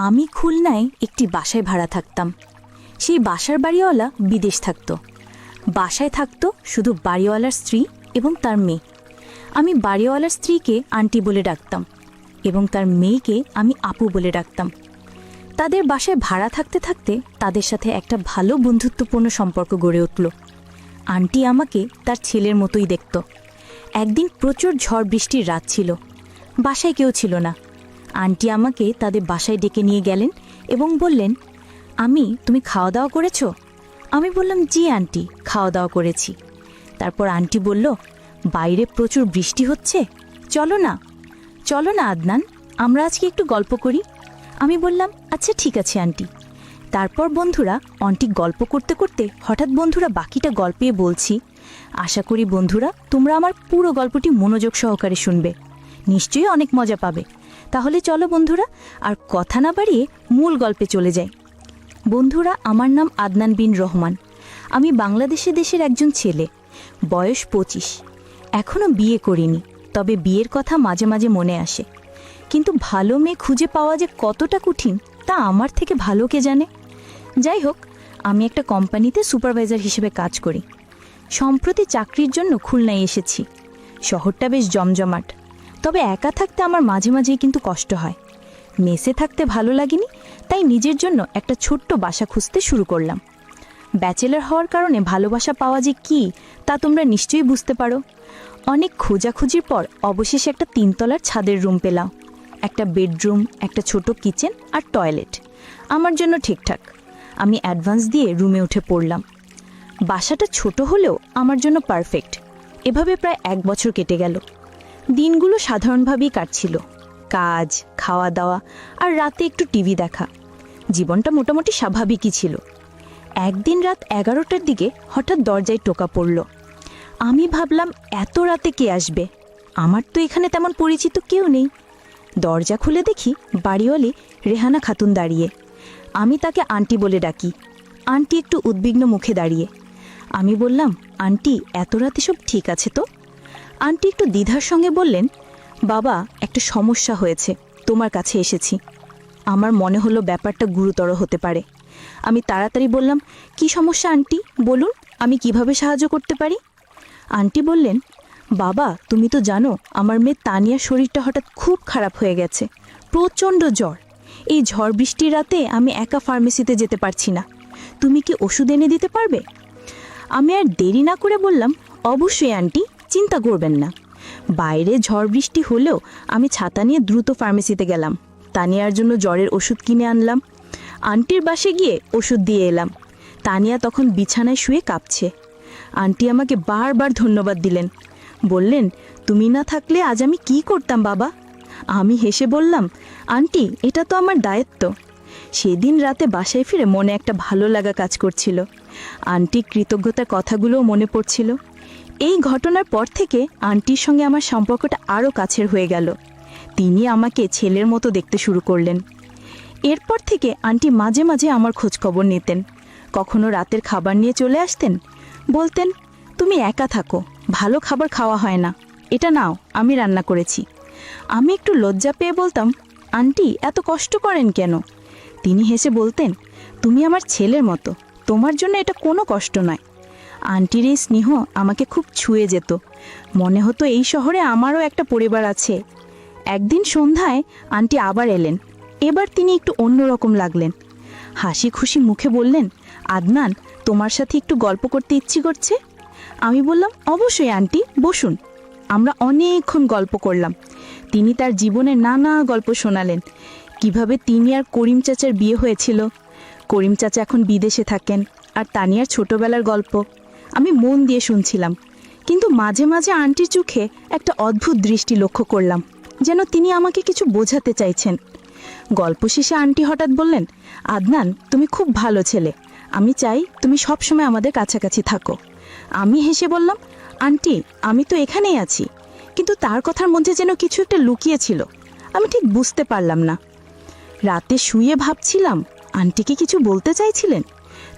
আমি খুলনায় একটি বাসায় ভাড়া থাকতাম। সেই বাসার বাড়িওয়ালা বিদেশ থাকত। বাসায় থাকত শুধু বাড়িওয়ালার স্ত্রী এবং তার মেয়ে। আমি বাড়িওয়ালার স্ত্রীকে আন্টি বলে ডাকতাম এবং তার মেয়েকে আমি আপু বলে ডাকতাম। তাদের বাসায় ভাড়া থাকতে থাকতে তাদের সাথে একটা ভালো বন্ধুত্বপূর্ণ সম্পর্ক গড়ে উঠল। আন্টি আমাকে তার ছেলের মতোই দেখত। একদিন প্রচুর ঝড় বৃষ্টির রাত ছিল, বাসায় কেউ ছিল না। আন্টি আমাকে তাদের বাসায় ডেকে নিয়ে গেলেন এবং বললেন, তুমি খাওয়া দাওয়া করেছো? আমি বললাম, জি আন্টি, খাওয়া দাওয়া করেছি। তারপর আন্টি বলল, বাইরে প্রচুর বৃষ্টি হচ্ছে, চলো না আদনান, আমরা আজকে একটু গল্প করি। আমি বললাম, আচ্ছা ঠিক আছে আন্টি। তারপর বন্ধুরা অনেক গল্প করতে করতে হঠাৎ বন্ধুরা বাকিটা গল্পে বলছি, আশা করি বন্ধুরা তোমরা আমার পুরো গল্পটি মনোযোগ সহকারে শুনবে, নিশ্চয়ই অনেক মজা পাবে। তাহলে চলো বন্ধুরা, আর কথা না বাড়িয়ে মূল গল্পে চলে যাই। বন্ধুরা, আমার নাম আদনান বিন রহমান। আমি দেশের একজন ছেলে, বয়স 25। এখনও বিয়ে করিনি, তবে বিয়ের কথা মাঝে মাঝে মনে আসে। কিন্তু ভালো মেয়ে খুঁজে পাওয়া যে কতটা কঠিন তা আমার থেকে ভালো কে জানে। যাই হোক, আমি একটা কোম্পানিতে সুপারভাইজার হিসেবে কাজ করি। সম্প্রতি চাকরির জন্য খুলনায় এসেছি। শহরটা বেশ জমজমাট, তবে একা থাকতে আমার মাঝে মাঝেই কিন্তু কষ্ট হয়। মেসে থাকতে ভালো লাগেনি, তাই নিজের জন্য একটা ছোট্ট বাসা খুঁজতে শুরু করলাম। ব্যাচেলর হওয়ার কারণে ভালোবাসা পাওয়া যে কী তা তোমরা নিশ্চয়ই বুঝতে পারো। অনেক খোঁজাখুঁজির পর অবশেষে একটা 3 তলার ছাদের রুম পেলাম। একটা বেডরুম, একটা ছোট কিচেন আর টয়লেট আমার জন্য ঠিকঠাক। আমি অ্যাডভান্স দিয়ে রুমে উঠে পড়লাম। বাসাটা ছোট হলেও আমার জন্য পারফেক্ট। এভাবে প্রায় 1 বছর কেটে গেল। দিনগুলো সাধারণভাবেই কাটছিল, কাজ, খাওয়া দাওয়া আর রাতে একটু টিভি দেখা। জীবনটা মোটামুটি স্বাভাবিকই ছিল। একদিন রাত 11টার দিকে হঠাৎ দরজায় টোকা পড়ল। আমি ভাবলাম, এত রাতে কে আসবে? আমার তো এখানে তেমন পরিচিত কেউ নেই। দরজা খুলে দেখি বাড়িওয়ালি রেহানা খাতুন দাঁড়িয়ে। আমি তাকে আন্টি বলে ডাকি। আন্টি একটু উদ্বিগ্ন মুখে দাঁড়িয়ে। আমি বললাম, আন্টি, এত রাতে সব ঠিক আছে তো? আন্টি একটু দ্বিধার সঙ্গে বললেন, বাবা, একটা সমস্যা হয়েছে, তোমার কাছে এসেছি। আমার মনে হলো ব্যাপারটা গুরুতর হতে পারে। আমি তাড়াতাড়ি বললাম, কি সমস্যা আন্টি, বলুন, আমি কিভাবে সাহায্য করতে পারি? আন্টি বললেন, বাবা, তুমি তো জানো আমার মেয়ে তানিয়ার শরীরটা হঠাৎ খুব খারাপ হয়ে গেছে, প্রচণ্ড জ্বর। এই ঝড় বৃষ্টির রাতে আমি একা ফার্মেসিতে যেতে পারছি না, তুমি কি ওষুধ এনে দিতে পারবে? আমি আর দেরি না করে বললাম, অবশ্যই আন্টি, চিন্তা করবেন না। বাইরে ঝড় বৃষ্টি হলেও আমি ছাতা নিয়ে দ্রুত ফার্মেসিতে গেলাম। তানিয়ার জন্য জ্বরের ওষুধ কিনে আনলাম। আন্টির বাসে গিয়ে ওষুধ দিয়ে এলাম। তানিয়া তখন বিছানায় শুয়ে কাঁপছে। আন্টি আমাকে বারবার ধন্যবাদ দিলেন, বললেন, তুমি না থাকলে আজ আমি কি করতাম বাবা? আমি হেসে বললাম, আন্টি, এটা তো আমার দায়িত্ব। সেদিন রাতে বাসায় ফিরে মনে একটা ভালো লাগা কাজ করছিল। আন্টির কৃতজ্ঞতার কথাগুলোও মনে পড়ছিল। এই ঘটনার পর থেকে আন্টির সঙ্গে আমার সম্পর্কটা আরও কাছের হয়ে গেল। তিনি আমাকে ছেলের মতো দেখতে শুরু করলেন। এরপর থেকে আন্টি মাঝে মাঝে আমার খোঁজখবর নিতেন। কখনো রাতের খাবার নিয়ে চলে আসতেন, বলতেন, তুমি একা থাকো, ভালো খাবার খাওয়া হয় না, এটা নাও, আমি রান্না করেছি। আমি একটু লজ্জা পেয়ে বলতাম, আন্টি, এত কষ্ট করেন কেন? তিনি হেসে বলতেন, তুমি আমার ছেলের মতো, তোমার জন্য এটা কোনো কষ্ট নয়। আন্টির এই স্নেহ আমাকে খুব ছুঁয়ে যেত। মনে হতো এই শহরে আমারও একটা পরিবার আছে। একদিন সন্ধ্যায় আন্টি আবার এলেন। এবার তিনি একটু অন্যরকম লাগলেন। হাসি খুশি মুখে বললেন, আদনান, তোমার সাথে একটু গল্প করতে ইচ্ছে করছে? আমি বললাম, অবশ্যই আন্টি, বসুন। আমরা অনেকক্ষণ গল্প করলাম। তিনি তার জীবনের নানা গল্প শোনালেন। কিভাবে তিনি আর করিম চাচার বিয়ে হয়েছিল, করিম চাচা এখন বিদেশে থাকেন, আর তানিয়ার ছোটবেলার গল্প। আমি মন দিয়ে শুনছিলাম, কিন্তু মাঝে মাঝে আন্টির চোখে একটা অদ্ভুত দৃষ্টি লক্ষ্য করলাম, যেন তিনি আমাকে কিছু বোঝাতে চাইছেন। গল্প শেষে আন্টি হঠাৎ বললেন, আদনান, তুমি খুব ভালো ছেলে, আমি চাই তুমি সবসময় আমাদের কাছাকাছি থাকো। আমি হেসে বললাম, আন্টি, আমি তো এখানেই আছি। কিন্তু তার কথার মধ্যে যেন কিছু একটা লুকিয়েছিল, আমি ঠিক বুঝতে পারলাম না। রাতে শুয়ে ভাবছিলাম, আন্টি কি কিছু বলতে চাইছিলেন?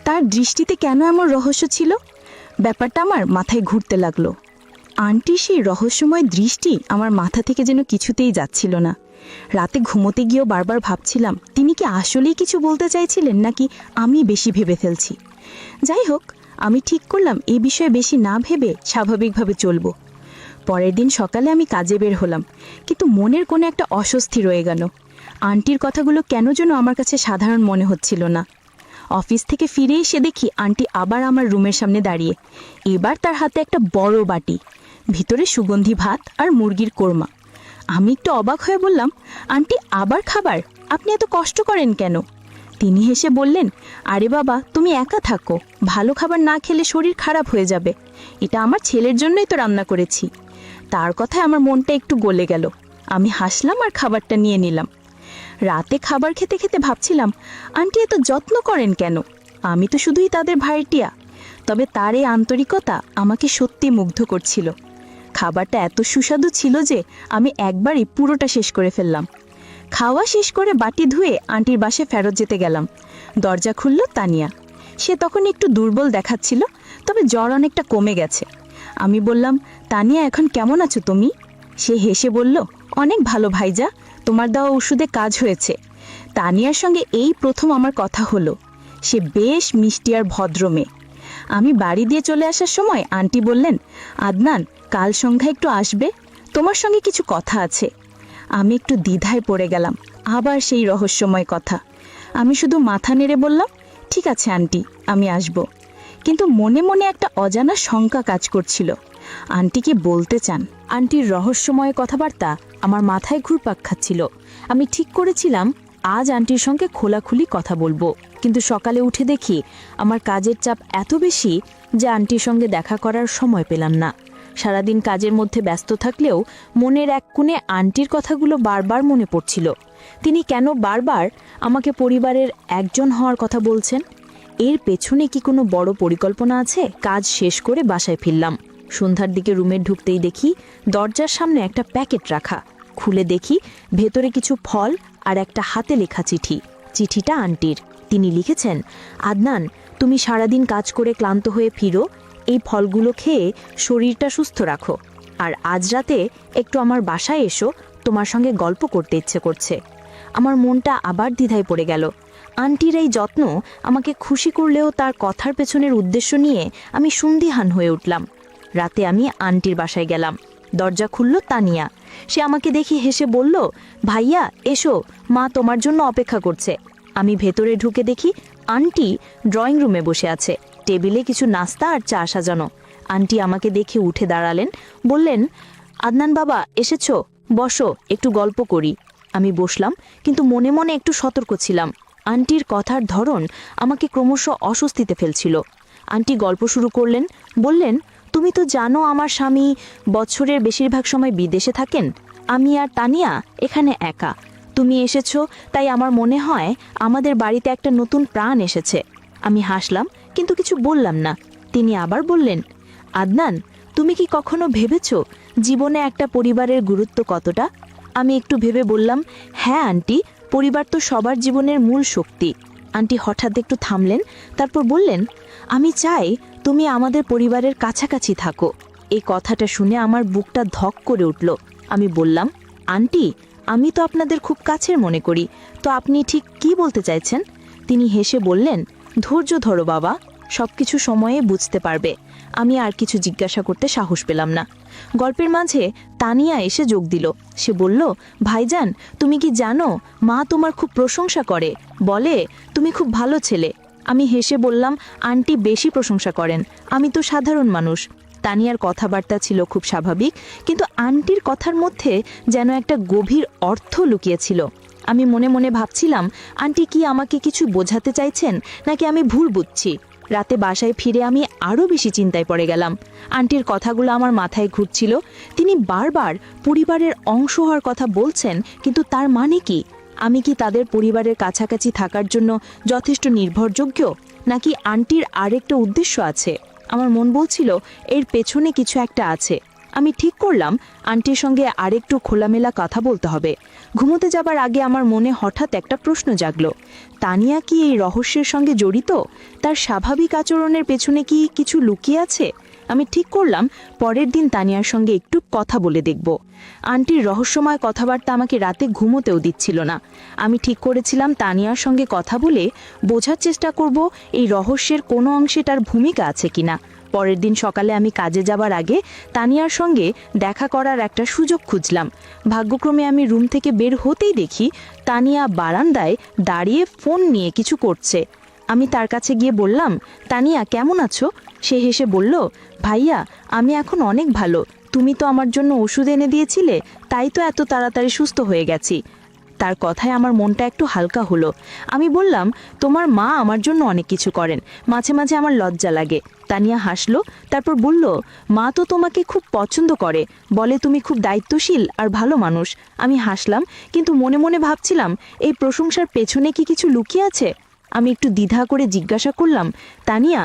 তার দৃষ্টিতে কেন এমন রহস্য ছিল? ব্যাপারটা আমার মাথায় ঘুরতে লাগলো। আন্টির সেই রহস্যময় দৃষ্টি আমার মাথা থেকে যেন কিছুতেই যাচ্ছিল না। রাতে ঘুমোতে গিয়েও বারবার ভাবছিলাম তিনি কি আসলেই কিছু বলতে চাইছিলেন নাকি আমি বেশি ভেবে ফেলছি। যাই হোক, আমি ঠিক করলাম এই বিষয়ে বেশি না ভেবে স্বাভাবিকভাবে চলব। পরের দিন সকালে আমি কাজে বের হলাম, কিন্তু মনের কোনো একটা অস্বস্তি রয়ে গেল। আন্টির কথাগুলো কেন যেন আমার কাছে সাধারণ মনে হচ্ছিল না। অফিস থেকে ফিরে এসে দেখি আন্টি আবার আমার রুমের সামনে দাঁড়িয়ে। এবার তার হাতে একটা বড় বাটি, ভিতরে সুগন্ধি ভাত আর মুরগির কোরমা। আমি একটু অবাক হয়ে বললাম, আন্টি আবার খাবার? আপনি এত কষ্ট করেন কেন? তিনি হেসে বললেন, আরে বাবা, তুমি একা থাকো, ভালো খাবার না খেলে শরীর খারাপ হয়ে যাবে। এটা আমার ছেলের জন্যই তো রান্না করেছি। তার কথায় আমার মনটা একটু গলে গেল। আমি হাসলাম আর খাবারটা নিয়ে নিলাম। রাতে খাবার খেতে খেতে ভাবছিলাম, আন্টি এত যত্ন করেন কেন? আমি তো শুধুই তাদের ভাড়াটিয়া। তবে তার এই আন্তরিকতা আমাকে সত্যি মুগ্ধ করছিল। খাবারটা এত সুস্বাদু ছিল যে আমি একবারই পুরোটা শেষ করে ফেললাম। খাওয়া শেষ করে বাটি ধুয়ে আন্টির বাসায় ফেরত যেতে গেলাম। দরজা খুলল তানিয়া। সে তখন একটু দুর্বল দেখাচ্ছিল, তবে জ্বর অনেকটা কমে গেছে। আমি বললাম, তানিয়া, এখন কেমন আছো তুমি? সে হেসে বলল, অনেক ভালো ভাইজা, তোমার দেওয়া ওষুধে কাজ হয়েছে। তানিয়ার সঙ্গে এই প্রথম আমার কথা হলো। সে বেশ মিষ্টি আর ভদ্র মেয়ে। আমি বাড়ি দিয়ে চলে আসার সময় আন্টি বললেন, আদনান, কাল সন্ধ্যায় একটু আসবে, তোমার সঙ্গে কিছু কথা আছে। আমি একটু দ্বিধায় পড়ে গেলাম। আবার সেই রহস্যময় কথা। আমি শুধু মাথা নেড়ে বললাম, ঠিক আছে আন্টি, আমি আসব। কিন্তু মনে মনে একটা অজানা শঙ্কা কাজ করছিল। আন্টি কি বলতে চান? আন্টির রহস্যময় কথাবার্তা আমার মাথায় ঘুরপাক খাচ্ছিল। আমি ঠিক করেছিলাম আজ আন্টির সঙ্গে খোলাখুলি কথা বলবো, কিন্তু সকালে উঠে দেখি আমার কাজের চাপ এত বেশি যে আন্টির সঙ্গে দেখা করার সময় পেলাম না। সারাদিন কাজের মধ্যে ব্যস্ত থাকলেও মনের এক কোণে আন্টির কথাগুলো বারবার মনে পড়ছিল। তিনি কেন বারবার আমাকে পরিবারের একজন হওয়ার কথা বলছেন? এর পেছনে কি কোনো বড় পরিকল্পনা আছে? কাজ শেষ করে বাসায় ফিরলাম। সন্ধ্যার দিকে রুমে ঢুকতেই দেখি দরজার সামনে একটা প্যাকেট রাখা। খুলে দেখি ভেতরে কিছু ফল আর একটা হাতে লেখা চিঠি। চিঠিটা আন্টির। তিনি লিখেছেন, আদনান, তুমি সারাদিন কাজ করে ক্লান্ত হয়ে ফিরো, এই ফলগুলো খেয়ে শরীরটা সুস্থ রাখো। আর আজ রাতে একটু আমার বাসায় এসো, তোমার সঙ্গে গল্প করতে ইচ্ছে করছে। আমার মনটা আবার দ্বিধায় পড়ে গেল। আন্টির এই যত্ন আমাকে খুশি করলেও তার কথার পেছনের উদ্দেশ্য নিয়ে আমি সন্দিহান হয়ে উঠলাম। রাতে আমি আন্টির বাসায় গেলাম। দরজা খুলল তানিয়া। সে আমাকে দেখি হেসে বলল, ভাইয়া এসো, মা তোমার জন্য অপেক্ষা করছে। আমি ভেতরে ঢুকে দেখি আন্টি ড্রয়িং রুমে বসে আছে, টেবিলে কিছু নাস্তা আর চা সাজানো। আন্টি আমাকে দেখে উঠে দাঁড়ালেন, বললেন, আদনান বাবা, এসেছো, বসো, একটু গল্প করি। আমি বসলাম, কিন্তু মনে মনে একটু সতর্ক ছিলাম। আন্টির কথার ধরন আমাকে ক্রমশ অস্বস্তিতে ফেলছিল। আন্টি গল্প শুরু করলেন, বললেন, তুমি তো জানো আমার স্বামী বছরের বেশিরভাগ সময় বিদেশে থাকেন। আমি আর তানিয়া এখানে একা। তুমি এসেছো, তাই আমার মনে হয় আমাদের বাড়িতে একটা নতুন প্রাণ এসেছে। আমি হাসলাম, কিন্তু কিছু বললাম না। তিনি আবার বললেন, আদনান, তুমি কি কখনো ভেবেছো জীবনে একটা পরিবারের গুরুত্ব কতটা? আমি একটু ভেবে বললাম, হ্যাঁ আন্টি, পরিবার তো সবার জীবনের মূল শক্তি। আন্টি হঠাৎ একটু থামলেন, তারপর বললেন, আমি চাই তুমি আমাদের পরিবারের কাছাকাছি থাকো। এই কথাটা শুনে আমার বুকটা ধক করে উঠল। আমি বললাম, আন্টি, আমি তো আপনাদের খুব কাছের মনে করি, তো আপনি ঠিক কি বলতে চাইছেন? তিনি হেসে বললেন, ধৈর্য ধরো বাবা, সবকিছু সময়ে বুঝতে পারবে। আমি আর কিছু জিজ্ঞাসা করতে সাহস পেলাম না। গল্পের মাঝে তানিয়া এসে যোগ দিল। সে বলল, ভাইজান, তুমি কি জানো মা তোমার খুব প্রশংসা করে, বলে তুমি খুব ভালো ছেলে। আমি হেসে বললাম, আন্টি বেশি প্রশংসা করেন, আমি তো সাধারণ মানুষ। তানিয়ার কথাবার্তা ছিল খুব স্বাভাবিক, কিন্তু আন্টির কথার মধ্যে যেন একটা গভীর অর্থ লুকিয়েছিল। আমি মনে মনে ভাবছিলাম, আন্টি কি আমাকে কিছু বোঝাতে চাইছেন, নাকি আমি ভুল বুঝছি? রাতে বাসায় ফিরে আমি আরও বেশি চিন্তায় পড়ে গেলাম। আন্টির কথাগুলো আমার মাথায় ঘুরছিল। তিনি বারবার পরিবারের অংশ হওয়ার কথা বলছেন, কিন্তু তার মানে কি? আমি কি তাদের পরিবারের কাছাকাছি থাকার জন্য যথেষ্ট নির্ভরযোগ্য, নাকি আন্টির আরেকটা উদ্দেশ্য আছে? আমার মন বলছিল এর পেছনে কিছু একটা আছে। আমি ঠিক করলাম আন্টির সঙ্গে আরেকটু খোলামেলা কথা বলতে হবে। ঘুমোতে যাবার আগে আমার মনে হঠাৎ একটা প্রশ্ন জাগলো, তানিয়া কি এই রহস্যের সঙ্গে জড়িত? তার স্বাভাবিক আচরণের পেছনে কি কিছু লুকিয়ে আছে? আমি ঠিক করলাম পরের দিন তানিয়ার সঙ্গে একটু কথা বলে দেখব। আন্টির রহস্যময় কথাবার্তা আমাকে রাতে ঘুমোতেও দিচ্ছিল না। আমি ঠিক করেছিলাম তানিয়ার সঙ্গে কথা বলে বোঝার চেষ্টা করব এই রহস্যের কোনো অংশে তার ভূমিকা আছে কিনা। পরের দিন সকালে আমি কাজে যাবার আগে তানিয়ার সঙ্গে দেখা করার একটা সুযোগ খুঁজলাম। ভাগ্যক্রমে আমি রুম থেকে বের হতেই দেখি তানিয়া বারান্দায় দাঁড়িয়ে ফোন নিয়ে কিছু করছে। আমি তার কাছে গিয়ে বললাম, তানিয়া কেমন আছো? সে হেসে বলল, ভাইয়া আমি এখন অনেক ভালো, তুমি তো আমার জন্য ওষুধ এনে দিয়েছিলে, তাই তো এত তাড়াতাড়ি সুস্থ হয়ে গেছি। তার কথায় আমার মনটা একটু হালকা হলো। আমি বললাম, তোমার মা আমার জন্য অনেক কিছু করেন, মাঝে মাঝে আমার লজ্জা লাগে। তানিয়া হাসলো, তারপর বলল, মা তো তোমাকে খুব পছন্দ করে, বলে তুমি খুব দায়িত্বশীল আর ভালো মানুষ। আমি হাসলাম, কিন্তু মনে মনে ভাবছিলাম এই প্রশংসার পেছনে কি কিছু লুকিয়ে আছে। আমি একটু দ্বিধা করে জিজ্ঞাসা করলাম, তানিয়া,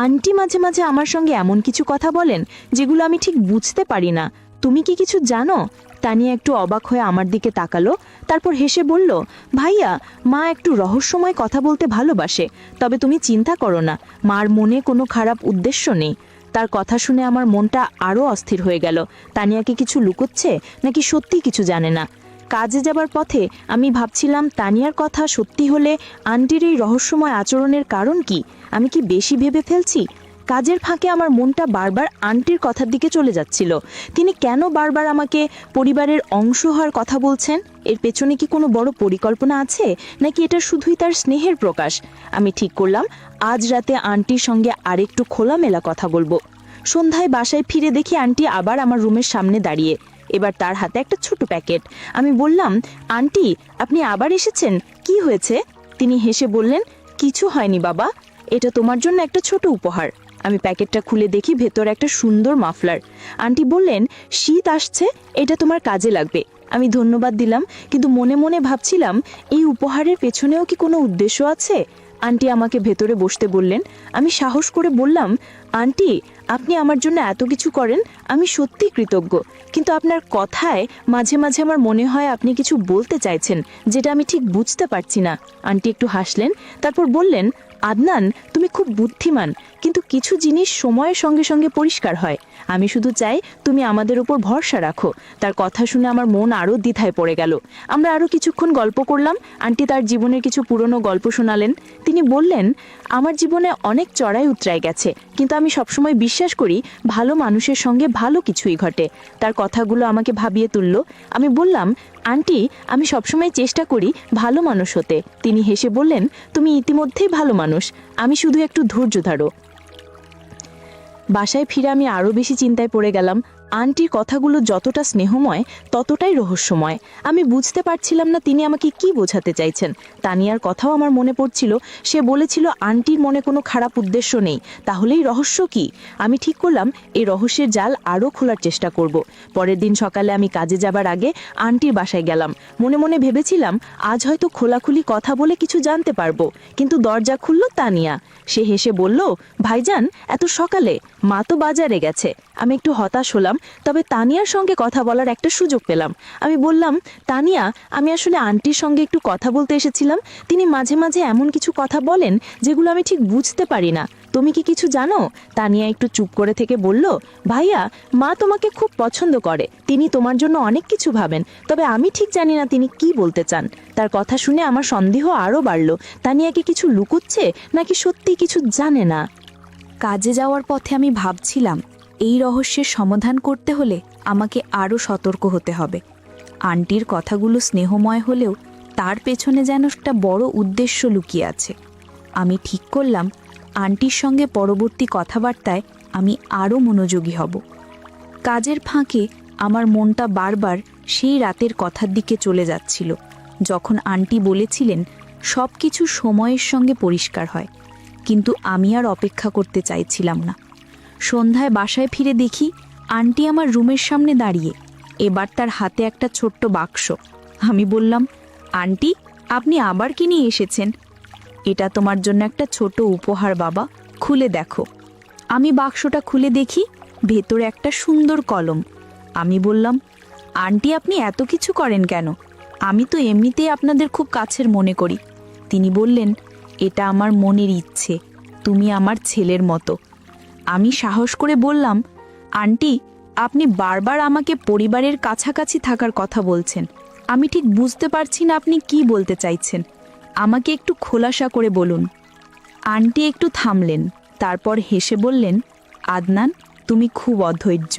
আন্টি মাঝে মাঝে আমার সঙ্গে এমন কিছু কথা বলেন যেগুলো আমি ঠিক বুঝতে পারি না, তুমি কি কিছু জানো? তানিয়া একটু অবাক হয়ে আমার দিকে তাকালো, তারপর হেসে বলল, ভাইয়া মা একটু রহস্যময় কথা বলতে ভালোবাসে, তবে তুমি চিন্তা করো না, মার মনে কোনো খারাপ উদ্দেশ্য নেই। তার কথা শুনে আমার মনটা আরও অস্থির হয়ে গেল। তানিয়াকে কিছু লুকোচ্ছে নাকি সত্যি কিছু জানে না? কাজে যাবার পথে আমি ভাবছিলাম, তানিয়ার কথা সত্যি হলে আন্টির এই রহস্যময় আচরণের কারণ কি? আমি কি বেশি ভেবে ফেলছি? কাজের ফাঁকে আমার মনটা বারবার আন্টির কথার দিকে চলে যাচ্ছিল। তিনি কেন বারবার আমাকে পরিবারের অংশ হওয়ার কথা বলছেন? এর পেছনে কি কোনো বড় পরিকল্পনা আছে, নাকি এটা শুধুই তার স্নেহের প্রকাশ? আমি ঠিক করলাম আজ রাতে আন্টির সঙ্গে আরেকটু খোলামেলা কথা বলবো। সন্ধ্যায় বাসায় ফিরে দেখি আন্টি আবার আমার রুমের সামনে দাঁড়িয়ে, এবার তার হাতে একটা ছোট প্যাকেট। আমি বললাম, আন্টি আপনি আবার এসেছেন, কি হয়েছে? তিনি হেসে বললেন, কিছু হয়নি বাবা, এটা তোমার জন্য একটা ছোট উপহার। আমি প্যাকেটটা খুলে দেখি ভেতর একটা সুন্দর মাফলার। আন্টি বললেন, শীত আসছে, এটা তোমার কাজে লাগবে। আমি ধন্যবাদ দিলাম, কিন্তু মনে মনে ভাবছিলাম এই উপহারের পেছনেও কি কোনো উদ্দেশ্য আছে? আন্টি আমাকে ভেতরে বসতে বললেন। আমি সাহস করে বললাম, আন্টি আপনি আমার জন্য এত কিছু করেন, আমি সত্যি কৃতজ্ঞ, কিন্তু আপনার কথায় মাঝে মাঝে আমার মনে হয় আপনি কিছু বলতে চাইছেন যেটা আমি ঠিক বুঝতে পারছি না। আন্টি একটু হাসলেন, তারপর বললেন, আদনান তুমি খুব বুদ্ধিমান, কিন্তু কিছু জিনিস সময়ের সঙ্গে সঙ্গে পরিষ্কার হয়। আমি শুধু চাই তুমি আমাদের উপর ভরসা রাখো। তার কথা শুনে আমার মন আরও দ্বিধায় পড়ে গেল। আমরা আরও কিছুক্ষণ গল্প করলাম। আন্টি তার জীবনের কিছু পুরনো গল্প শোনালেন। তিনি বললেন, আমার জীবনে অনেক চড়াই উতরাই গেছে, কিন্তু আমি সবসময় বিশ্বাস করি ভালো মানুষের সঙ্গে ভালো কিছুই ঘটে। তার কথাগুলো আমাকে ভাবিয়ে তুলল। আমি বললাম, আন্টি আমি সবসময় চেষ্টা করি ভালো মানুষ হতে। তিনি হেসে বললেন, তুমি ইতিমধ্যেই ভালো মানুষ, আমি শুধু একটু ধৈর্য ধরো। বাসায় ফিরে আমি আরও বেশি চিন্তায় পড়ে গেলাম। আন্টির কথাগুলো যতটা স্নেহময় ততটাই রহস্যময়। আমি বুঝতে পারছিলাম না তিনি আমাকে কি বোঝাতে চাইছেন। তানিয়ার কথাও আমার মনে পড়ছিল। সে বলেছিল আন্টির মনে কোনো খারাপ উদ্দেশ্য নেই। তাহলেই রহস্য কি? আমি ঠিক করলাম এই রহস্যের জাল আরও খোলার চেষ্টা করব। পরের দিন সকালে আমি কাজে যাবার আগে আন্টির বাসায় গেলাম। মনে মনে ভেবেছিলাম আজ হয়তো খোলাখুলি কথা বলে কিছু জানতে পারবো, কিন্তু দরজা খুলল তানিয়া। সে হেসে বলল, ভাইজান এত সকালে? মা তো বাজারে গেছে। আমি একটু হতাশ হলাম, তবে তানিয়ার সঙ্গে কথা বলার একটা সুযোগ পেলাম। আমি বললাম, তানিয়া আমি আসলে আন্টির সঙ্গে একটু কথা বলতে এসেছিলাম। তিনি মাঝে মাঝে এমন কিছু কথা বলেন যেগুলো আমি ঠিক বুঝতে পারি না, তুমি কি কিছু জানো? তানিয়া একটু চুপ করে থেকে বলল, ভাইয়া মা তোমাকে খুব পছন্দ করে, তিনি তোমার জন্য অনেক কিছু ভাবেন, তবে আমি ঠিক জানি না তিনি কি বলতে চান। তার কথা শুনে আমার সন্দেহ আরও বাড়ল। তানিয়াকে কিছু লুকোচ্ছে নাকি সত্যি কিছু জানে না? কাজে যাওয়ার পথে আমি ভাবছিলাম এই রহস্যের সমাধান করতে হলে আমাকে আরও সতর্ক হতে হবে। আন্টির কথাগুলো স্নেহময় হলেও তার পেছনে যেন একটা বড় উদ্দেশ্য লুকিয়ে আছে। আমি ঠিক করলাম আন্টির সঙ্গে পরবর্তী কথাবার্তায় আমি আরও মনোযোগী হব। কাজের ফাঁকে আমার মনটা বারবার সেই রাতের কথার দিকে চলে যাচ্ছিল, যখন আন্টি বলেছিলেন সব কিছু সময়ের সঙ্গে পরিষ্কার হয়। কিন্তু আমি আর অপেক্ষা করতে চাইছিলাম না। সন্ধ্যায় বাসায় ফিরে দেখি আন্টি আমার রুমের সামনে দাঁড়িয়ে, এবার তার হাতে একটা ছোট্ট বাক্স। আমি বললাম, আন্টি আপনি আবার কি নিয়ে এসেছেন? এটা তোমার জন্য একটা ছোট উপহার বাবা, খুলে দেখো। আমি বাক্সটা খুলে দেখি ভেতরে একটা সুন্দর কলম, আমি বললাম, আন্টি আপনি এত কিছু করেন কেন? আমি তো এমনিতেই আপনাদের খুব কাছের মনে করি। তিনি বললেন, এটা আমার মনের ইচ্ছে, তুমি আমার ছেলের মতো। আমি সাহস করে বললাম, আন্টি আপনি বারবার আমাকে পরিবারের কাছাকাছি থাকার কথা বলছেন। আমি ঠিক বুঝতে পারছি না আপনি কি বলতে চাইছেন। আমাকে একটু খোলাসা করে বলুন। আন্টি একটু থামলেন, তারপর হেসে বললেন, আদনান তুমি খুব অধৈর্য।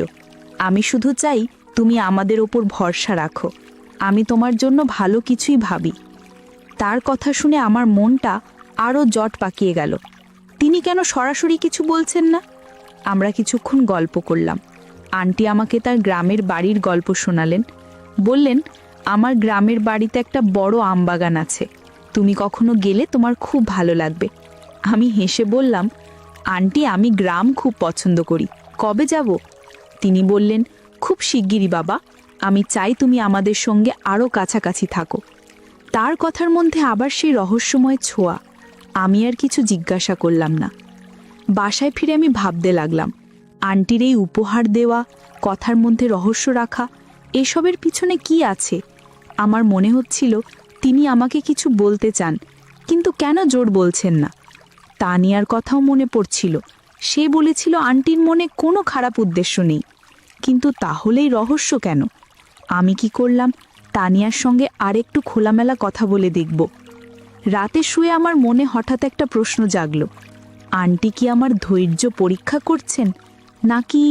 আমি শুধু চাই তুমি আমাদের ওপর ভরসা রাখো। আমি তোমার জন্য ভালো কিছুই ভাবি। তার কথা শুনে আমার মনটা আরও জট পাকিয়ে গেল। তিনি কেন সরাসরি কিছু বলছেন না? আমরা কিছুক্ষণ গল্প করলাম। আন্টি আমাকে তার গ্রামের বাড়ির গল্প শোনালেন। বললেন, আমার গ্রামের বাড়িতে একটা বড় আমবাগান আছে, তুমি কখনো গেলে তোমার খুব ভালো লাগবে। আমি হেসে বললাম, আন্টি আমি গ্রাম খুব পছন্দ করি, কবে যাব? তিনি বললেন, খুব শিগগিরই বাবা, আমি চাই তুমি আমাদের সঙ্গে আরও কাছাকাছি থাকো। তার কথার মধ্যে আবার সেই রহস্যময় ছোঁয়া। আমি আর কিছু জিজ্ঞাসা করলাম না। বাসায় ফিরে আমি ভাবতে লাগলাম, আন্টির এই উপহার দেওয়া, কথার মধ্যে রহস্য রাখা, এসবের পিছনে কি আছে? আমার মনে হচ্ছিল তিনি আমাকে কিছু বলতে চান, কিন্তু কেন জোর বলছেন না? তানিয়ার কথাও মনে পড়ছিল। সে বলেছিল আন্টির মনে কোনো খারাপ উদ্দেশ্য নেই, কিন্তু তাহলেই রহস্য কেন? আমি কি করলাম, তানিয়ার সঙ্গে আরেকটু খোলামেলা কথা বলে দেখব। রাতে শুয়ে আমার মনে হঠাৎ একটা প্রশ্ন জাগলো, আন্টি কি আমার ধৈর্য পরীক্ষা করছেন, নাকি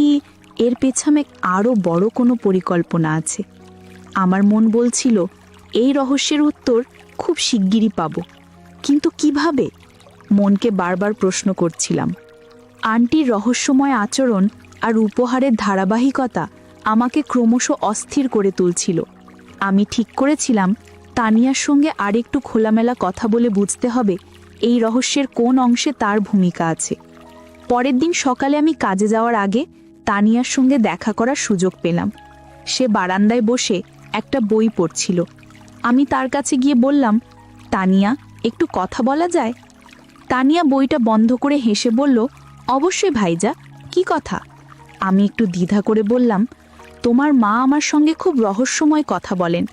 এর পেছনে আরও বড় কোনো পরিকল্পনা আছে? আমার মন বলছিল এই রহস্যের উত্তর খুব শিগগিরই পাব, কিন্তু কিভাবে? মনকে বারবার প্রশ্ন করছিলাম। আন্টির রহস্যময় আচরণ আর উপহারের ধারাবাহিকতা আমাকে ক্রমশ অস্থির করে তুলছিল। আমি ঠিক করেছিলাম তানিয়ার সঙ্গে আরেকটু খোলামেলা কথা বলে বুঝতে হবে এই রহস্যের কোন অংশে তার ভূমিকা আছে। পরের দিন সকালে আমি কাজে যাওয়ার আগে তানিয়ার সঙ্গে দেখা করার সুযোগ পেলাম। সে বারান্দায় বসে একটা বই পড়ছিল। আমি তার কাছে গিয়ে বললাম, তানিয়া একটু কথা বলা যায়? তানিয়া বইটা বন্ধ করে হেসে বলল, অবশ্যই ভাইজা, কি কথা? আমি একটু দ্বিধা করে বললাম, তোমার মা আমার সঙ্গে খুব রহস্যময় কথা বলেন,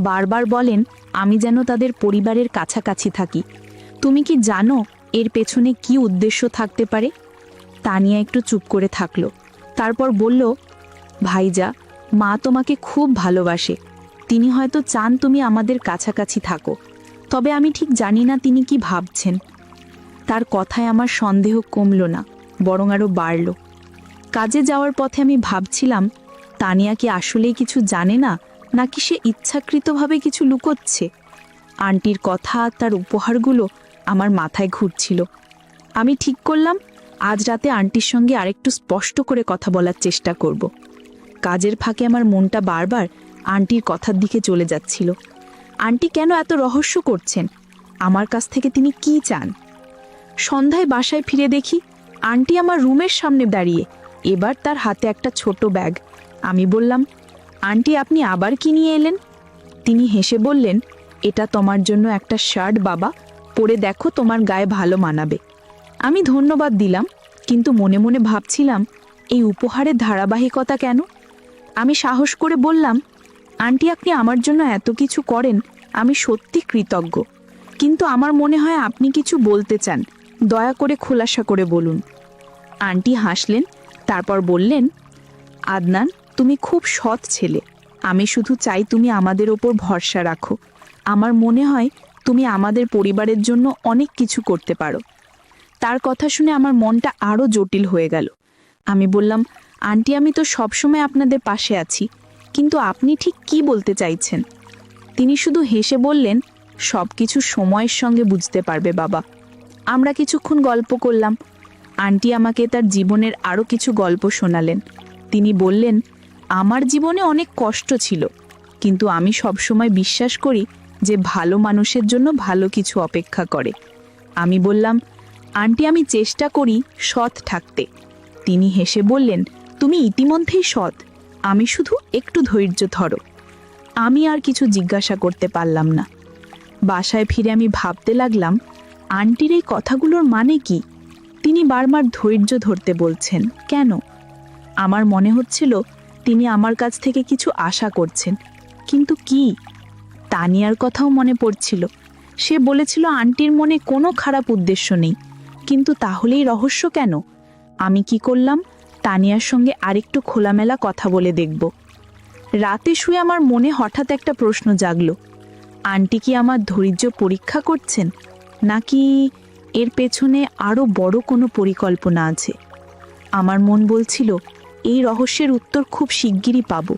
বারবার বলেন আমি যেন তাদের পরিবারের কাছাকাছি থাকি। তুমি কি জানো এর পেছনে কি উদ্দেশ্য থাকতে পারে? তানিয়া একটু চুপ করে থাকলো, তারপর বলল, ভাইজা, মা তোমাকে খুব ভালোবাসে। তিনি হয়তো চান তুমি আমাদের কাছাকাছি থাকো, তবে আমি ঠিক জানি না তিনি কি ভাবছেন। তার কথায় আমার সন্দেহ কমল না, বরং আরও বাড়ল। কাজে যাওয়ার পথে আমি ভাবছিলাম, তানিয়া কি আসলেই কিছু জানে না, নাকি সে ইচ্ছাকৃতভাবে কিছু লুকোচ্ছে? আন্টির কথা আর তার উপহারগুলো আমার মাথায় ঘুরছিল। আমি ঠিক করলাম আজ রাতে আন্টির সঙ্গে আরেকটু স্পষ্ট করে কথা বলার চেষ্টা করব। কাজের ফাঁকে আমার মনটা বারবার আন্টির কথার দিকে চলে যাচ্ছিল। আন্টি কেন এত রহস্য করছেন? আমার কাছ থেকে তিনি কি চান? সন্ধ্যায় বাসায় ফিরে দেখি আন্টি আমার রুমের সামনে দাঁড়িয়ে, এবার তার হাতে একটা ছোট ব্যাগ। আমি বললাম, আন্টি আপনি আবার কি নিয়ে এলেন? তিনি হেসে বললেন, এটা তোমার জন্য একটা শার্ট বাবা, পরে দেখো তোমার গায়ে ভালো মানাবে। আমি ধন্যবাদ দিলাম, কিন্তু মনে মনে ভাবছিলাম এই উপহারের ধারাবাহিকতা কেন? আমি সাহস করে বললাম, আন্টি আপনি আমার জন্য এত কিছু করেন, আমি সত্যি কৃতজ্ঞ, কিন্তু আমার মনে হয় আপনি কিছু বলতে চান, দয়া করে খোলাসা করে বলুন। আন্টি হাসলেন, তারপর বললেন, আদনান তুমি খুব সৎ ছেলে, আমি শুধু চাই তুমি আমাদের ওপর ভরসা রাখো। আমার মনে হয় তুমি আমাদের পরিবারের জন্য অনেক কিছু করতে পারো। তার কথা শুনে আমার মনটা আরও জটিল হয়ে গেল। আমি বললাম, আন্টি আমি তো সবসময় আপনাদের পাশে আছি, কিন্তু আপনি ঠিক কি বলতে চাইছেন? তিনি শুধু হেসে বললেন, সব কিছু সময়ের সঙ্গে বুঝতে পারবে বাবা। আমরা কিছুক্ষণ গল্প করলাম। আন্টি আমাকে তার জীবনের আরও কিছু গল্প শোনালেন। তিনি বললেন, আমার জীবনে অনেক কষ্ট ছিল, কিন্তু আমি সবসময় বিশ্বাস করি যে ভালো মানুষের জন্য ভালো কিছু অপেক্ষা করে। আমি বললাম, আন্টি আমি চেষ্টা করি সৎ থাকতে। তিনি হেসে বললেন, তুমি ইতিমধ্যেই সৎ, আমি শুধু একটু ধৈর্য ধরো। আমি আর কিছু জিজ্ঞাসা করতে পারলাম না। বাসায় ফিরে আমি ভাবতে লাগলাম, আন্টির এই কথাগুলোর মানে কি? তিনি বারবার ধৈর্য ধরতে বলছেন কেন? আমার মনে হচ্ছিল তিনি আমার কাছ থেকে কিছু আশা করছেন। কিন্তু কি? তানিয়ার কথাও মনে পড়ছিল। সে বলেছিল আন্টির মনে কোনো খারাপ উদ্দেশ্য নেই। কিন্তু তাহলেই রহস্য কেন? আমি কি করলাম? তানিয়ার সঙ্গে আরেকটু খোলামেলা কথা বলে দেখব। রাতে শুয়ে আমার মনে হঠাৎ একটা প্রশ্ন জাগলো। আন্টি কি আমার ধৈর্য পরীক্ষা করছেন, নাকি এর পেছনে আরও বড় কোনো পরিকল্পনা আছে? আমার মন বলছিল এই রহস্যের উত্তর খুব শিগগিরই পাব,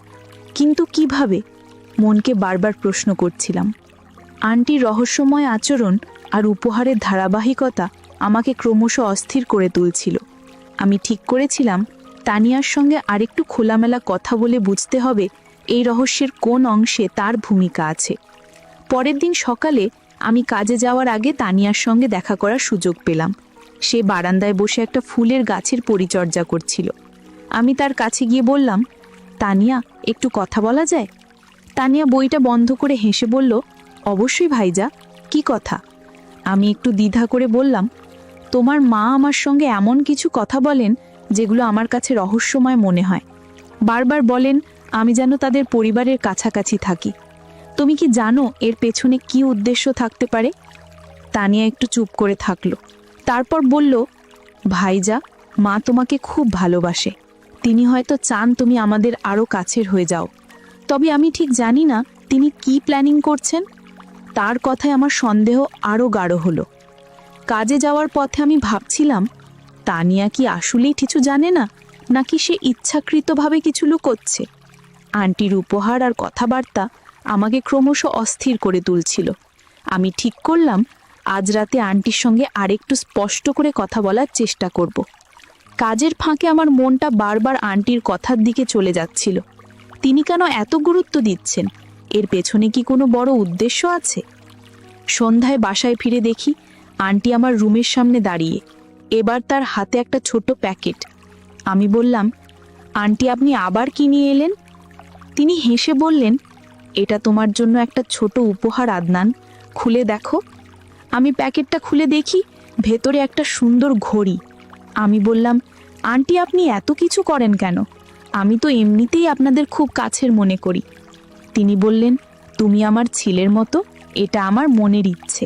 কিন্তু কিভাবে? মনকে বারবার প্রশ্ন করছিলাম। আন্টির রহস্যময় আচরণ আর উপহারের ধারাবাহিকতা আমাকে ক্রমশ অস্থির করে তুলছিল। আমি ঠিক করেছিলাম তানিয়ার সঙ্গে আরেকটু খোলামেলা কথা বলে বুঝতে হবে এই রহস্যের কোন অংশে তার ভূমিকা আছে। পরের দিন সকালে আমি কাজে যাওয়ার আগে তানিয়ার সঙ্গে দেখা করার সুযোগ পেলাম। সে বারান্দায় বসে একটা ফুলের গাছের পরিচর্যা করছিল। আমি তার কাছে গিয়ে বললাম, তানিয়া, একটু কথা বলা যায়? তানিয়া বইটা বন্ধ করে হেসে বলল, অবশ্যই ভাইজা, কি কথা? আমি একটু দ্বিধা করে বললাম, তোমার মা আমার সঙ্গে এমন কিছু কথা বলেন যেগুলো আমার কাছে রহস্যময় মনে হয়। বারবার বলেন আমি যেন তাদের পরিবারের কাছাকাছি থাকি। তুমি কি জানো এর পেছনে কি উদ্দেশ্য থাকতে পারে? তানিয়া একটু চুপ করে থাকলো। তারপর বলল, ভাইজা, মা তোমাকে খুব ভালোবাসে। তিনি হয়তো চান তুমি আমাদের আরও কাছের হয়ে যাও। তবে আমি ঠিক জানি না তিনি কি প্ল্যানিং করছেন। তার কথায় আমার সন্দেহ আরও গাঢ় হলো। কাজে যাওয়ার পথে আমি ভাবছিলাম, তানিয়া কি আসলেই কিছু জানে না, নাকি সে ইচ্ছাকৃতভাবে কিছু লুকোচ্ছে? আন্টির উপহার আর কথাবার্তা আমাকে ক্রমশ অস্থির করে তুলছিল। আমি ঠিক করলাম আজ রাতে আন্টির সঙ্গে আরেকটু স্পষ্ট করে কথা বলার চেষ্টা করব। কাজের ফাঁকে আমার মনটা বারবার আন্টির কথার দিকে চলে যাচ্ছিল। তিনি কেন এত গুরুত্ব দিচ্ছেন? এর পেছনে কি কোনো বড় উদ্দেশ্য আছে? সন্ধ্যায় বাসায় ফিরে দেখি আন্টি আমার রুমের সামনে দাঁড়িয়ে। এবার তার হাতে একটা ছোট প্যাকেট। আমি বললাম, আন্টি, আপনি আবার কি নিয়ে এলেন? তিনি হেসে বললেন, এটা তোমার জন্য একটা ছোট উপহার আদনান, খুলে দেখো। আমি প্যাকেটটা খুলে দেখি ভেতরে একটা সুন্দর ঘড়ি। আমি বললাম, আন্টি, আপনি এত কিছু করেন কেন? আমি তো এমনিতেই আপনাদের খুব কাছের মনে করি। তিনি বললেন, তুমি আমার ছেলের মতো, এটা আমার মনের ইচ্ছে।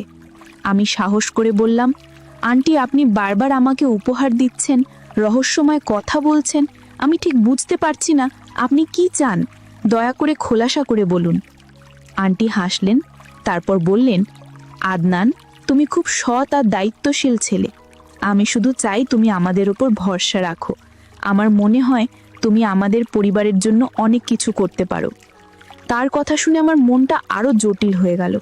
আমি সাহস করে বললাম, আন্টি, আপনি বারবার আমাকে উপহার দিচ্ছেন, রহস্যময় কথা বলছেন। আমি ঠিক বুঝতে পারছি না আপনি কি চান। দয়া করে খোলাসা করে বলুন। আন্টি হাসলেন, তারপর বললেন, আদনান, তুমি খুব সৎ আর দায়িত্বশীল ছেলে। আমি শুধু চাই তুমি আমাদের ওপর ভরসা রাখো। আমার মনে হয় তুমি আমাদের পরিবারের জন্য অনেক কিছু করতে পারো। তার কথা শুনে আমার মনটা আরও জটিল হয়ে গেল।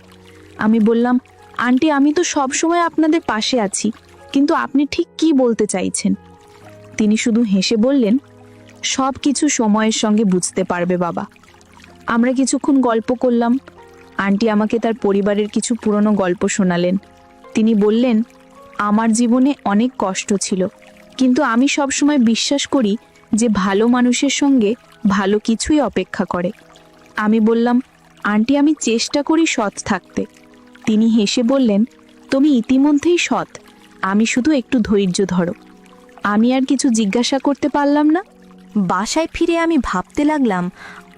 আমি বললাম, আন্টি, আমি তো সব সময় আপনাদের পাশে আছি, কিন্তু আপনি ঠিক কি বলতে চাইছেন? তিনি শুধু হেসে বললেন, সব কিছু সময়ের সঙ্গে বুঝতে পারবে বাবা। আমরা কিছুক্ষণ গল্প করলাম। আন্টি আমাকে তার পরিবারের কিছু পুরনো গল্প শোনালেন। তিনি বললেন, আমার জীবনে অনেক কষ্ট ছিল, কিন্তু আমি সবসময় বিশ্বাস করি যে ভালো মানুষের সঙ্গে ভালো কিছুই অপেক্ষা করে। আমি বললাম, আন্টি, আমি চেষ্টা করি সৎ থাকতে। তিনি হেসে বললেন, তুমি ইতিমধ্যেই সৎ, আমি শুধু একটু ধৈর্য ধরো। আমি আর কিছু জিজ্ঞাসা করতে পারলাম না। বাসায় ফিরে আমি ভাবতে লাগলাম,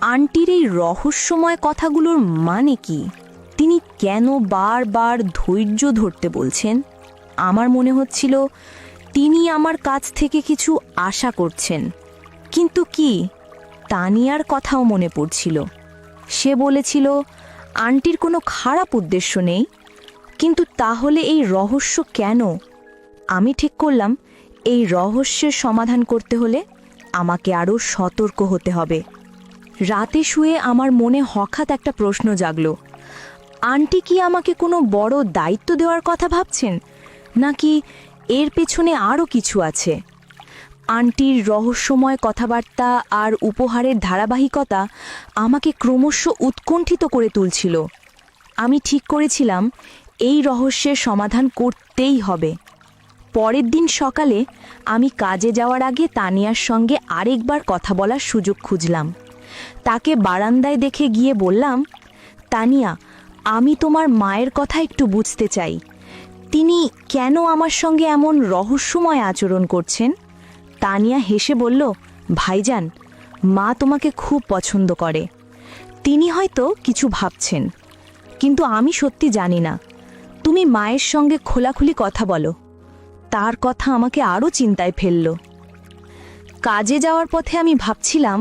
আন্টির এই রহস্যময় কথাগুলোর মানে কি? তিনি কেন বারবার ধৈর্য ধরতে বলছেন? আমার মনে হচ্ছিল তিনি আমার কাছ থেকে কিছু আশা করছেন। কিন্তু কি? তানিয়ার কথাও মনে পড়ছিল। সে বলেছিল আন্টির কোনো খারাপ উদ্দেশ্য নেই। কিন্তু তাহলে এই রহস্য কেন? আমি ঠিক করলাম এই রহস্যের সমাধান করতে হলে আমাকে আরও সতর্ক হতে হবে। রাতে শুয়ে আমার মনে হঠাৎ একটা প্রশ্ন জাগলো, আন্টি কি আমাকে কোনো বড় দায়িত্ব দেওয়ার কথা ভাবছেন, নাকি এর পেছনে আরও কিছু আছে? আন্টির রহস্যময় কথাবার্তা আর উপহারের ধারাবাহিকতা আমাকে ক্রমশ উৎকণ্ঠিত করে তুলছিল। আমি ঠিক করেছিলাম এই রহস্যের সমাধান করতেই হবে। পরের দিন সকালে আমি কাজে যাওয়ার আগে তানিয়ার সঙ্গে আরেকবার কথা বলার সুযোগ খুঁজলাম। তাকে বারান্দায় দেখে গিয়ে বললাম, তানিয়া, আমি তোমার মায়ের কথা একটু বুঝতে চাই। তিনি কেন আমার সঙ্গে এমন রহস্যময় আচরণ করছেন? তানিয়া হেসে বলল, ভাইজান, মা তোমাকে খুব পছন্দ করে। তিনি হয়তো কিছু ভাবছেন, কিন্তু আমি সত্যি জানি না। তুমি মায়ের সঙ্গে খোলাখুলি কথা বলো। তার কথা আমাকে আরও চিন্তায় ফেলল। কাজে যাওয়ার পথে আমি ভাবছিলাম,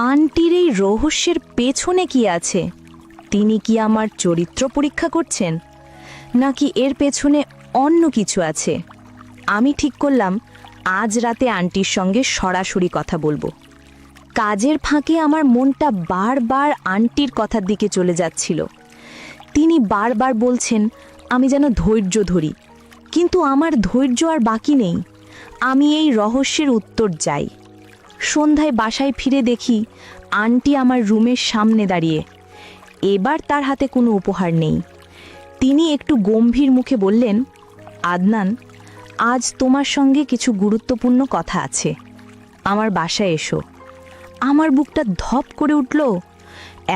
আন্টির এই রহস্যের পেছনে কি আছে? তিনি কি আমার চরিত্র পরীক্ষা করছেন, নাকি এর পেছনে অন্য কিছু আছে? আমি ঠিক করলাম আজ রাতে আন্টির সঙ্গে সরাসরি কথা বলবো। কাজের ফাঁকে আমার মনটা বারবার আন্টির কথার দিকে চলে যাচ্ছিল। তিনি বারবার বলছেন আমি যেন ধৈর্য ধরি, কিন্তু আমার ধৈর্য আর বাকি নেই। আমি এই রহস্যের উত্তর চাই। সন্ধ্যায় বাসায় ফিরে দেখি আন্টি আমার রুমের সামনে দাঁড়িয়ে। এবার তার হাতে কোনো উপহার নেই। তিনি একটু গম্ভীর মুখে বললেন, আদনান, আজ তোমার সঙ্গে কিছু গুরুত্বপূর্ণ কথা আছে। আমার বাসায় এসো। আমার বুকটা ধপ করে উঠল।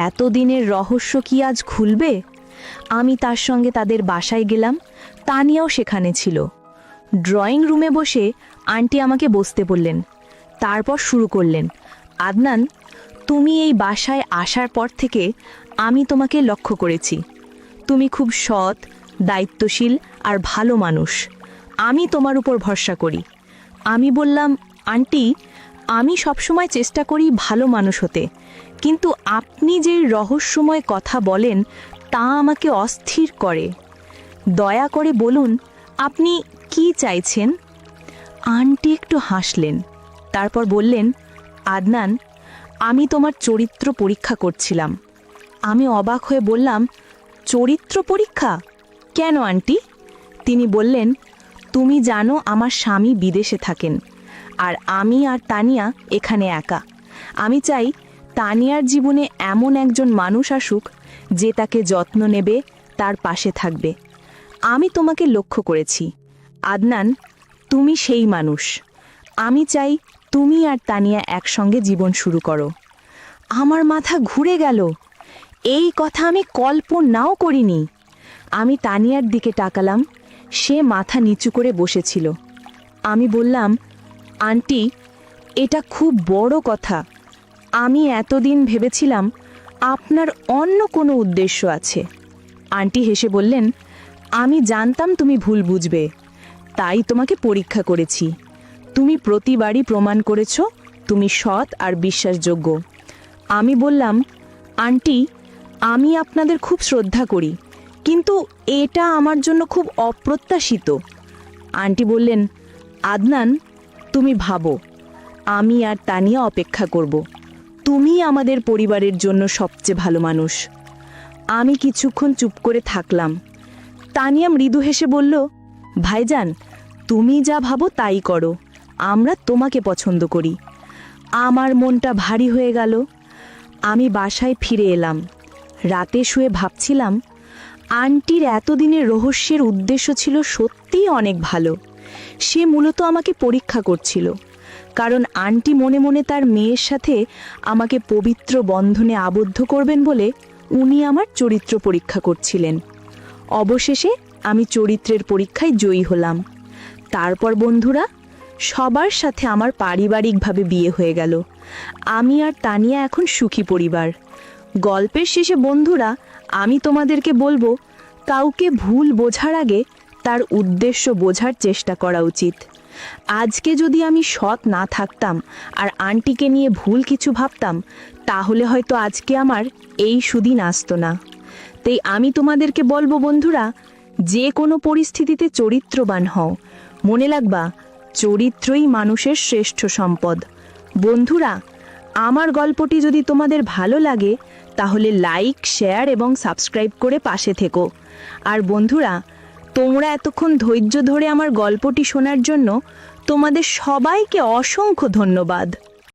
এতদিনের রহস্য কি আজ খুলবে? আমি তার সঙ্গে তাদের বাসায় গেলাম। তানিয়াও সেখানে ছিল। ড্রয়িং রুমে বসে আন্টি আমাকে বসতে বললেন। তারপর শুরু করলেন, আদনান, তুমি এই বাসায় আসার পর থেকে আমি তোমাকে লক্ষ্য করেছি। তুমি খুব সৎ, দায়িত্বশীল আর ভালো মানুষ। আমি তোমার উপর ভরসা করি। আমি বললাম, আন্টি, আমি সবসময় চেষ্টা করি ভালো মানুষ হতে, কিন্তু আপনি যে রহস্যময় কথা বলেন তা আমাকে অস্থির করে। দয়া করে বলুন, আপনি কি চাইছেন? আন্টি একটু হাসলেন, তারপর বললেন, আদনান, আমি তোমার চরিত্র পরীক্ষা করছিলাম। আমি অবাক হয়ে বললাম, চরিত্র পরীক্ষা? কেন আন্টি? তিনি বললেন, তুমি জানো আমার স্বামী বিদেশে থাকেন, আর আমি আর তানিয়া এখানে একা। আমি চাই তানিয়ার জীবনে এমন একজন মানুষ আসুক যে তাকে যত্ন নেবে, তার পাশে থাকবে। আমি তোমাকে লক্ষ্য করেছি। আদনান, তুমি সেই মানুষ। আমি চাই তুমি আর তানিয়া একসঙ্গে জীবন শুরু করো। আমার মাথা ঘুরে গেল। এই কথা আমি কল্পনাও করিনি। আমি তানিয়ার দিকে তাকালাম। সে মাথা নিচু করে বসেছিল। আমি বললাম, আন্টি, এটা খুব বড় কথা। আমি এতদিন ভেবেছিলাম আপনার অন্য কোনো উদ্দেশ্য আছে। আন্টি হেসে বললেন, আমি জানতাম তুমি ভুল বুঝবে, তাই তোমাকে পরীক্ষা করেছি। তুমি প্রতিবারই প্রমাণ করেছ তুমি সৎ আর বিশ্বাসযোগ্য। আমি বললাম, আন্টি, আমি আপনাদের খুব শ্রদ্ধা করি, কিন্তু এটা আমার জন্য খুব অপ্রত্যাশিত। আন্টি বললেন, আদনান, তুমি ভাবো, আমি আর তানিয়া অপেক্ষা করব। তুমি আমাদের পরিবারের জন্য সবচেয়ে ভালো মানুষ। আমি কিছুক্ষণ চুপ করে থাকলাম। তানিয়া মৃদু হেসে বলল, ভাইজান, তুমি যা ভাবো তাই করো। আমরা তোমাকে পছন্দ করি। আমার মনটা ভারী হয়ে গেল। আমি বাসায় ফিরে এলাম। রাতে শুয়ে ভাবছিলাম, আন্টির এতদিনের রহস্যের উদ্দেশ্য ছিল সত্যিই অনেক ভালো। সে মূলত আমাকে পরীক্ষা করছিল, কারণ আন্টি মনে মনে তার মেয়ের সাথে আমাকে পবিত্র বন্ধনে আবদ্ধ করবেন বলে উনি আমার চরিত্র পরীক্ষা করছিলেন। অবশেষে আমি চরিত্রের পরীক্ষায় জয়ী হলাম। তারপর বন্ধুরা, সবার সাথে আমার পারিবারিকভাবে বিয়ে হয়ে গেল। আমি আর তানিয়া এখন সুখী পরিবার। গল্পের শেষে বন্ধুরা, আমি তোমাদেরকে বলবো, কাউকে ভুল বোঝার আগে তার উদ্দেশ্য বোঝার চেষ্টা করা উচিত। আজকে যদি আমি সৎ না থাকতাম আর আন্টিকে নিয়ে ভুল কিছু ভাবতাম, তাহলে হয়তো আজকে আমার এই সুদিন আসতো না। তাই আমি তোমাদেরকে বলবো বন্ধুরা, যে কোনো পরিস্থিতিতে চরিত্রবান হও। মনে রাখবা, চরিত্রই মানুষের শ্রেষ্ঠ সম্পদ। বন্ধুরা, আমার গল্পটি যদি তোমাদের ভালো লাগে তাহলে লাইক, শেয়ার এবং সাবস্ক্রাইব করে পাশে থেকো। আর বন্ধুরা, তোমরা এতক্ষণ ধৈর্য ধরে আমার গল্পটি শোনার জন্য তোমাদের সবাইকে অসংখ্য ধন্যবাদ।